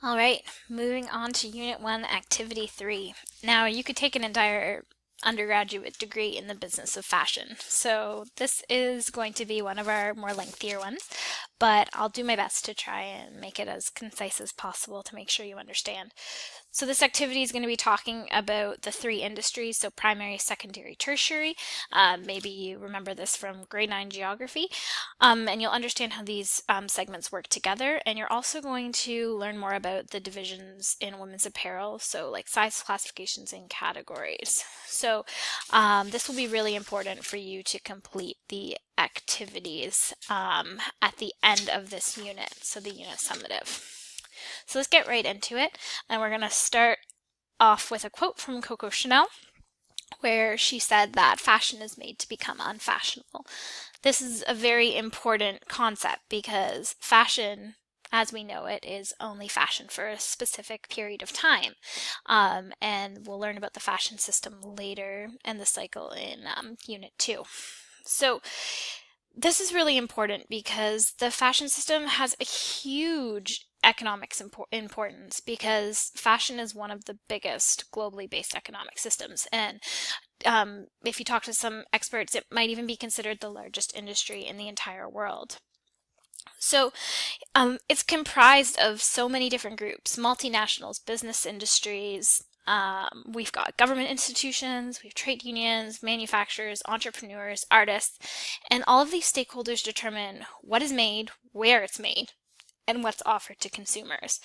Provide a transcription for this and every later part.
All right, moving on to Unit 1, Activity 3. Now, you could take an entire undergraduate degree in the business of fashion. So this is going to be one of our more lengthier ones, but I'll do my best to try and make it as concise as possible to make sure you understand. So this activity is going to be talking about the three industries, so primary, secondary, tertiary. Maybe you remember this from grade 9 geography, and you'll understand how these segments work together. And you're also going to learn more about the divisions in women's apparel, so like size classifications and categories. So this will be really important for you to complete the activities at the end of this unit, so the unit summative. So let's get right into it, and we're going to start off with a quote from Coco Chanel, where she said that fashion is made to become unfashionable. This is a very important concept because fashion, as we know it, is only fashion for a specific period of time. And we'll learn about the fashion system later in the cycle in Unit 2. So this is really important because the fashion system has a huge economics importance because fashion is one of the biggest globally based economic systems. And if you talk to some experts, it might even be considered the largest industry in the entire world. So it's comprised of so many different groups, multinationals, business industries. We've got government institutions, we have trade unions, manufacturers, entrepreneurs, artists, and all of these stakeholders determine what is made, where it's made, and what's offered to consumers.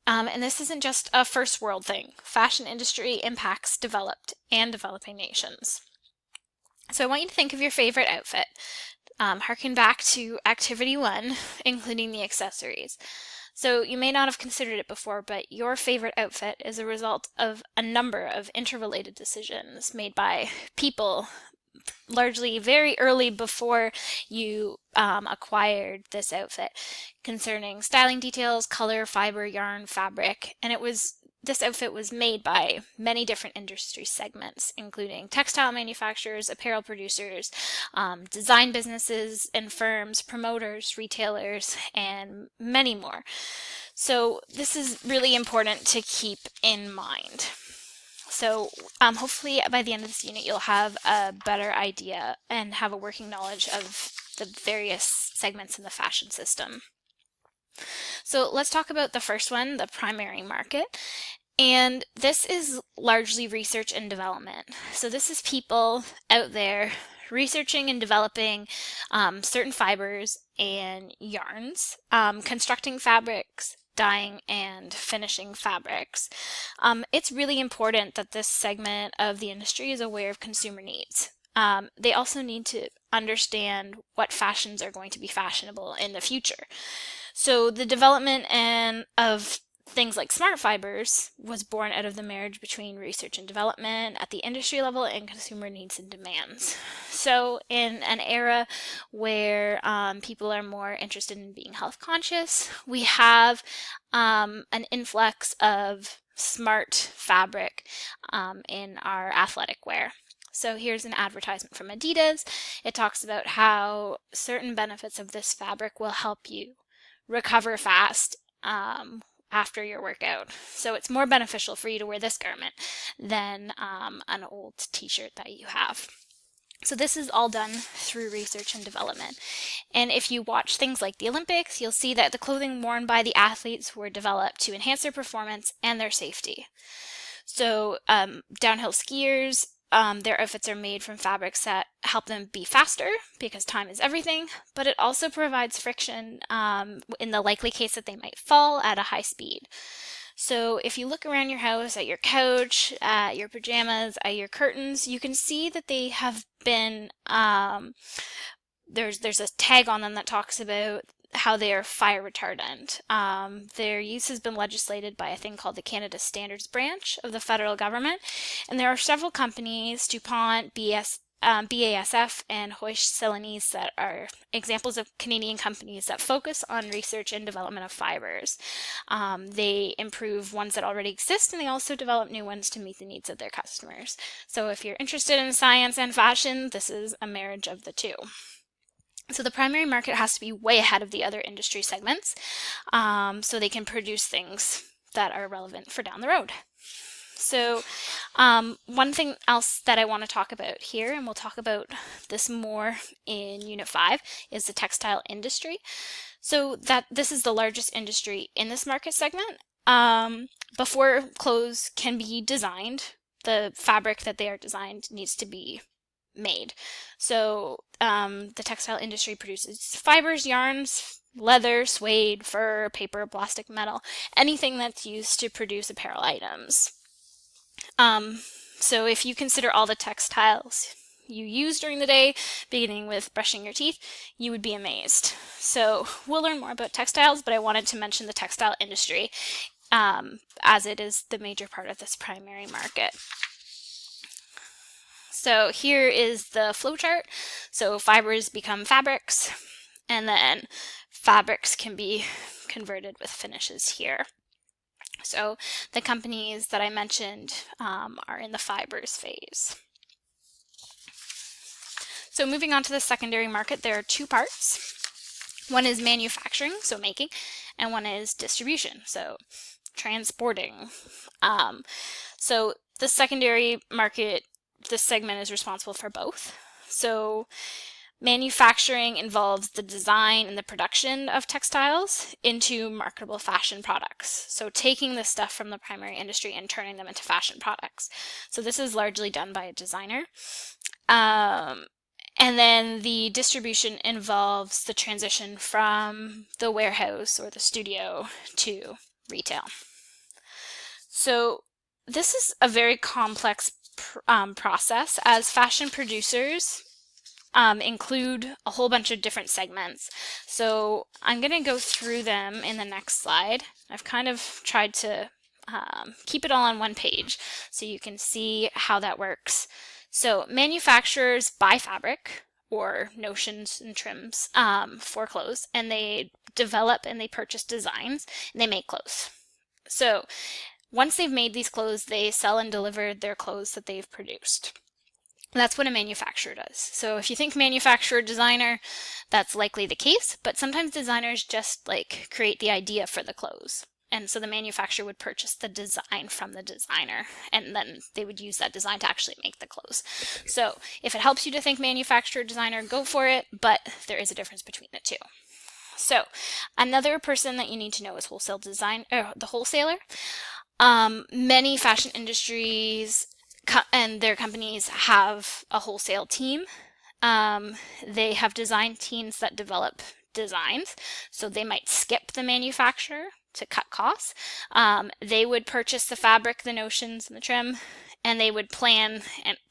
And this isn't just a first world thing. Fashion industry impacts developed and developing nations. So I want you to think of your favorite outfit. Harken back to Activity 1, including the accessories. So you may not have considered it before, but your favorite outfit is a result of a number of interrelated decisions made by people largely very early before you acquired this outfit concerning styling details, color, fiber, yarn, fabric, and this outfit was made by many different industry segments, including textile manufacturers, apparel producers, design businesses and firms, promoters, retailers, and many more. So this is really important to keep in mind. So hopefully by the end of this unit, you'll have a better idea and have a working knowledge of the various segments in the fashion system. So let's talk about the first one, the primary market. And this is largely research and development. So this is people out there researching and developing certain fibers and yarns, constructing fabrics, dyeing and finishing fabrics. It's really important that this segment of the industry is aware of consumer needs. They also need to understand what fashions are going to be fashionable in the future. So the development of things like smart fibers was born out of the marriage between research and development at the industry level and consumer needs and demands. So in an era where people are more interested in being health conscious, we have an influx of smart fabric in our athletic wear. So here's an advertisement from Adidas. It talks about how certain benefits of this fabric will help you recover fast after your workout. So it's more beneficial for you to wear this garment than an old t-shirt that you have. So this is all done through research and development. And if you watch things like the Olympics, you'll see that the clothing worn by the athletes were developed to enhance their performance and their safety. So downhill skiers, their outfits are made from fabrics that help them be faster because time is everything, but it also provides friction in the likely case that they might fall at a high speed. So if you look around your house, at your couch, at your pajamas, at your curtains, you can see that they have been, there's a tag on them that talks about how they are fire retardant. Their use has been legislated by a thing called the Canada Standards Branch of the federal government, and there are several companies, DuPont, BASF, and Hoist-Celanese, that are examples of Canadian companies that focus on research and development of fibers. They improve ones that already exist, and they also develop new ones to meet the needs of their customers. So if you're interested in science and fashion, this is a marriage of the two. So the primary market has to be way ahead of the other industry segments so they can produce things that are relevant for down the road. So one thing else that I want to talk about here, and we'll talk about this more in Unit 5, is the textile industry. So this is the largest industry in this market segment. Before clothes can be designed, the fabric that they are designed needs to be made. So the textile industry produces fibers, yarns, leather, suede, fur, paper, plastic, metal, anything that's used to produce apparel items. So if you consider all the textiles you use during the day, beginning with brushing your teeth, you would be amazed. So we'll learn more about textiles, but I wanted to mention the textile industry as it is the major part of this primary market. So here is the flow chart. So fibers become fabrics, and then fabrics can be converted with finishes here. So the companies that I mentioned are in the fibers phase. So moving on to the secondary market, there are two parts. One is manufacturing, so making, and one is distribution, so transporting. So the secondary market, this segment is responsible for both. So manufacturing involves the design and the production of textiles into marketable fashion products. So taking the stuff from the primary industry and turning them into fashion products. So this is largely done by a designer. And then the distribution involves the transition from the warehouse or the studio to retail. So this is a very complex process, as fashion producers include a whole bunch of different segments. So I'm going to go through them in the next slide. I've kind of tried to keep it all on one page so you can see how that works. So manufacturers buy fabric or notions and trims for clothes, and they develop and they purchase designs, and they make clothes. So once they've made these clothes, they sell and deliver their clothes that they've produced. That's what a manufacturer does. So if you think manufacturer, designer, that's likely the case, but sometimes designers just like create the idea for the clothes. And so the manufacturer would purchase the design from the designer, and then they would use that design to actually make the clothes. So if it helps you to think manufacturer, designer, go for it, but there is a difference between the two. So another person that you need to know is the wholesaler. Many fashion industries and their companies have a wholesale team. They have design teams that develop designs, so they might skip the manufacturer to cut costs. They would purchase the fabric, the notions, and the trim, and they would plan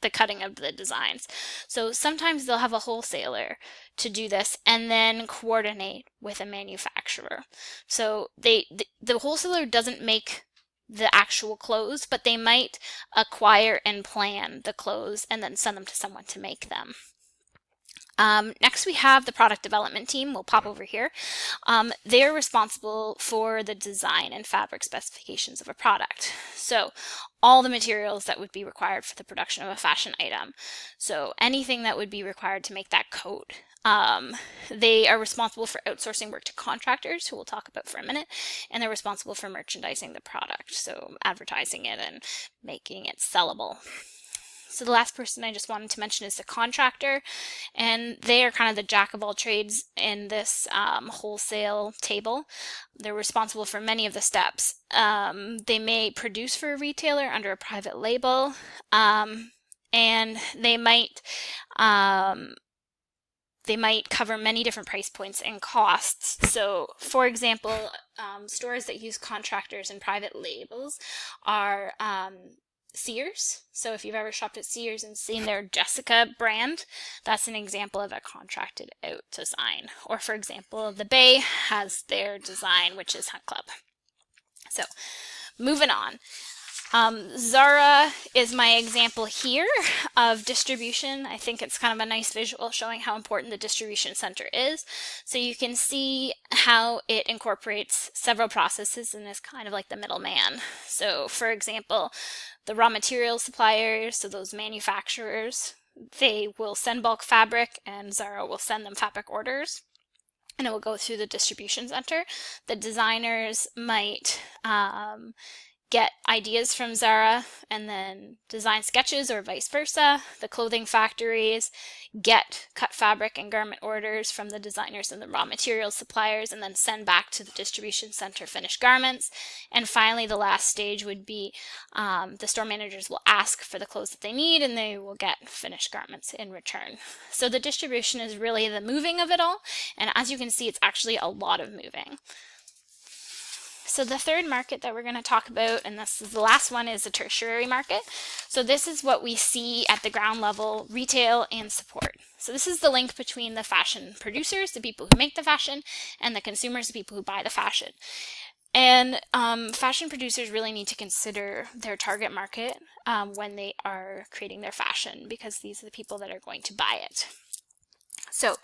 the cutting of the designs. So sometimes they'll have a wholesaler to do this and then coordinate with a manufacturer. So the wholesaler doesn't make the actual clothes, but they might acquire and plan the clothes and then send them to someone to make them. Next we have the product development team. We'll pop over here. They're responsible for the design and fabric specifications of a product. So all the materials that would be required for the production of a fashion item. So anything that would be required to make that coat. They are responsible for outsourcing work to contractors, who we'll talk about for a minute, and they're responsible for merchandising the product, so advertising it and making it sellable. So the last person I just wanted to mention is the contractor, and they are kind of the jack of all trades in this wholesale table. They're responsible for many of the steps. They may produce for a retailer under a private label, and they might cover many different price points and costs. So, for example, stores that use contractors and private labels are Sears. So if you've ever shopped at Sears and seen their Jessica brand, that's an example of a contracted out design. Or for example, the Bay has their design, which is Hunt Club. So moving on. Zara is my example here of distribution. I think it's kind of a nice visual showing how important the distribution center is. So you can see how it incorporates several processes and is kind of like the middleman. So for example, the raw material suppliers, so those manufacturers, they will send bulk fabric and Zara will send them fabric orders, and it will go through the distribution center. The designers might get ideas from Zara and then design sketches or vice versa. The clothing factories get cut fabric and garment orders from the designers and the raw materials suppliers and then send back to the distribution center finished garments. And finally, the last stage would be the store managers will ask for the clothes that they need and they will get finished garments in return. So the distribution is really the moving of it all. And as you can see, it's actually a lot of moving. So the third market that we're going to talk about, and this is the last one, is the tertiary market. So this is what we see at the ground level, retail and support. So this is the link between the fashion producers, the people who make the fashion, and the consumers, the people who buy the fashion. And fashion producers really need to consider their target market when they are creating their fashion, because these are the people that are going to buy it. So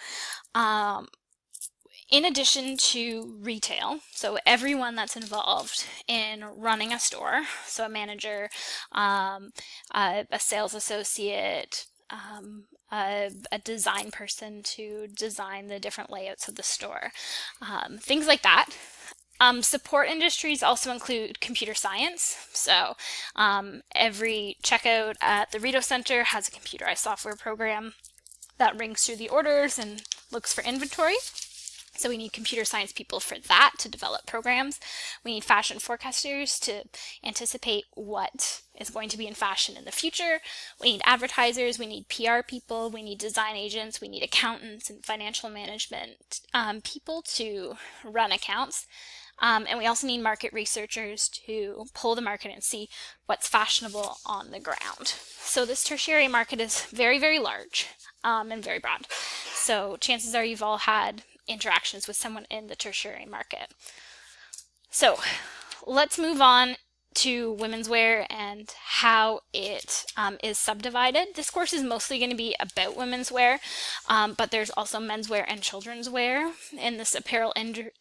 in addition to retail, so everyone that's involved in running a store, so a manager, a sales associate, a design person to design the different layouts of the store, things like that. Support industries also include computer science. So every checkout at the Rito Center has a computerized software program that rings through the orders and looks for inventory. So we need computer science people for that, to develop programs. We need fashion forecasters to anticipate what is going to be in fashion in the future. We need advertisers, we need PR people, we need design agents, we need accountants and financial management people to run accounts. And we also need market researchers to pull the market and see what's fashionable on the ground. So this tertiary market is very, very large and very broad. So chances are you've all had interactions with someone in the tertiary market. So let's move on to women's wear and how it is subdivided. This course is mostly going to be about women's wear, but there's also menswear and children's wear in this apparel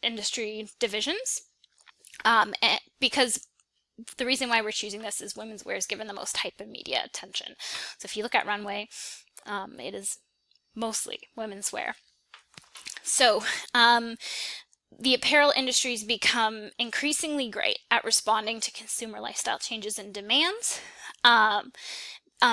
industry divisions. Because the reason why we're choosing this is women's wear is given the most hype and media attention. So if you look at runway, it is mostly women's wear. So the apparel industries become increasingly great at responding to consumer lifestyle changes and demands.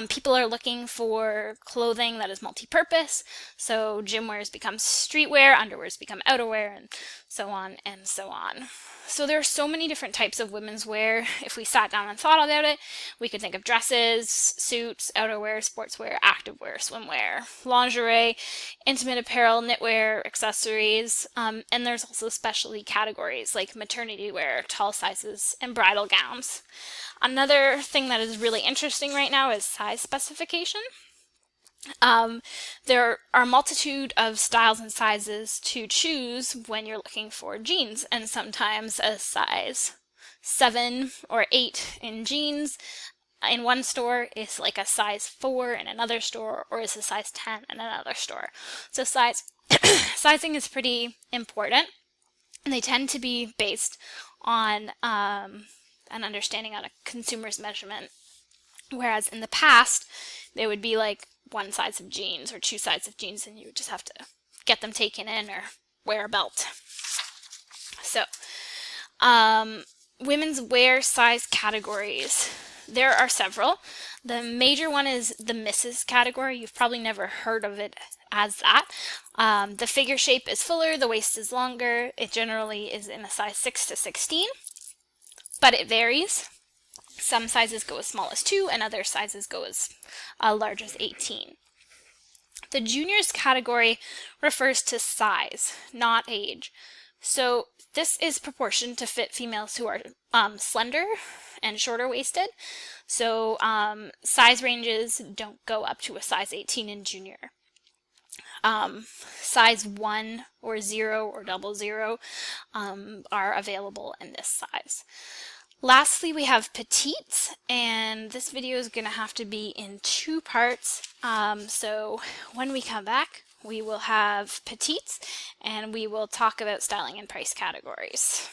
People are looking for clothing that is multi-purpose. So gym wears become streetwear, underwears become outerwear, and so on and so on. So there are so many different types of women's wear. If we sat down and thought about it, we could think of dresses, suits, outerwear, sportswear, activewear, swimwear, lingerie, intimate apparel, knitwear, accessories, and there's also specialty categories like maternity wear, tall sizes, and bridal gowns. Another thing that is really interesting right now is size specification. There are a multitude of styles and sizes to choose when you're looking for jeans, and sometimes a size 7 or 8 in jeans in one store is like a size 4 in another store, or is a size 10 in another store. So sizing is pretty important, and they tend to be based on an understanding on a consumer's measurement, whereas in the past they would be like one size of jeans or 2 sizes of jeans, and you would just have to get them taken in or wear a belt. So women's wear size categories. There are several. The major one is the Mrs. category. You've probably never heard of it as that. The figure shape is fuller, the waist is longer. It generally is in a size 6 to 16, but it varies. Some sizes go as small as 2 and other sizes go as large as 18. The juniors category refers to size, not age. So this is proportioned to fit females who are slender and shorter waisted. So size ranges don't go up to a size 18 in junior. Size 1 or 0 or 00 are available in this size. Lastly, we have petites, and this video is going to have to be in 2 parts. So when we come back, we will have petites, and we will talk about styling and price categories.